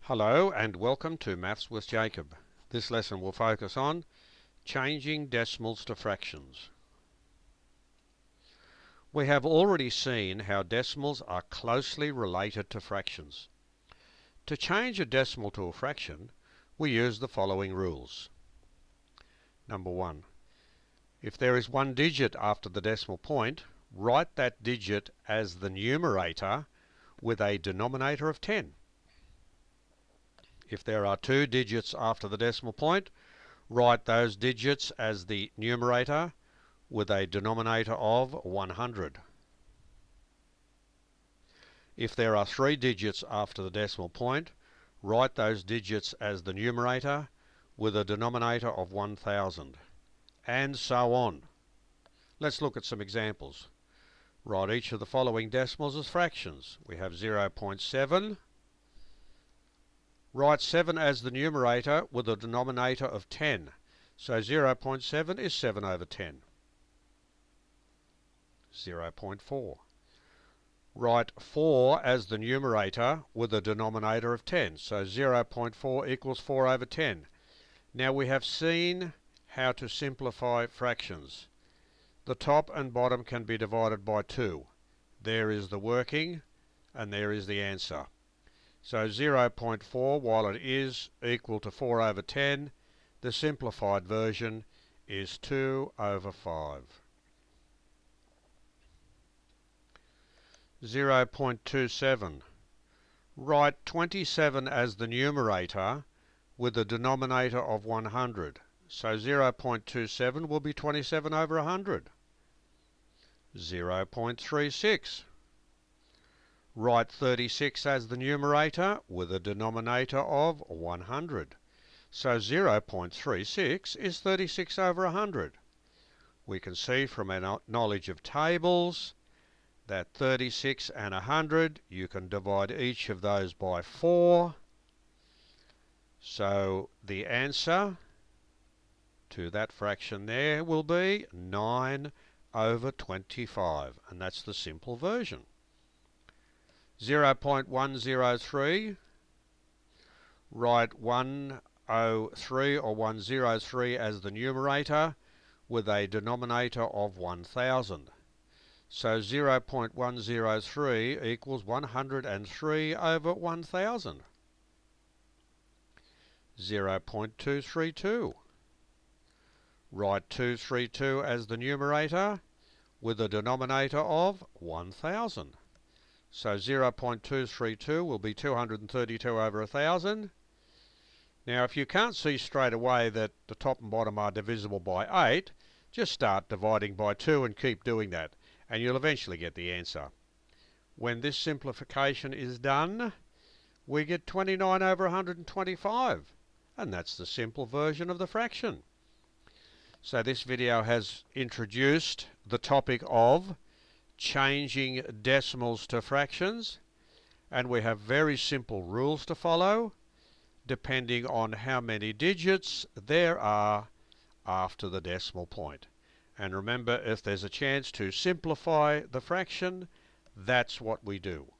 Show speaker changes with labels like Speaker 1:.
Speaker 1: Hello and welcome to Maths with Jacob. This lesson will focus on changing decimals to fractions. We have already seen how decimals are closely related to fractions. To change a decimal to a fraction, we use the following rules. Number 1. If there is one digit after the decimal point, write that digit as the numerator with a denominator of 10. If there are two digits after the decimal point, write those digits as the numerator with a denominator of 100. If there are three digits after the decimal point, write those digits as the numerator with a denominator of 1000. And so on. Let's look at some examples. Write each of the following decimals as fractions. We have 0.7. Write 7 as the numerator with a denominator of 10. So 0.7 is 7 over 10. 0.4. Write 4 as the numerator with a denominator of 10. So 0.4 equals 4 over 10. Now we have seen how to simplify fractions. The top and bottom can be divided by 2. There is the working and there is the answer. So 0.4, while it is equal to 4 over 10, the simplified version is 2 over 5. 0.27. Write 27 as the numerator with a denominator of 100. So 0.27 will be 27 over 100. 0.36. Write 36 as the numerator with a denominator of 100. So 0.36 is 36 over 100. We can see from our knowledge of tables that 36 and 100, you can divide each of those by 4. So the answer to that fraction there will be 9 over 25, and that's the simple version. 0.103, write 103 or 103 as the numerator with a denominator of 1000. So 0.103 equals 103 over 1000. 0.232. Write 232 as the numerator with a denominator of 1000. So 0.232 will be 232 over 1000. Now if you can't see straight away that the top and bottom are divisible by 8, just start dividing by 2 and keep doing that, and you'll eventually get the answer. When this simplification is done, we get 29 over 125, and that's the simple version of the fraction. So this video has introduced the topic of changing decimals to fractions, and we have very simple rules to follow depending on how many digits there are after the decimal point. And remember, if there's a chance to simplify the fraction, that's what we do.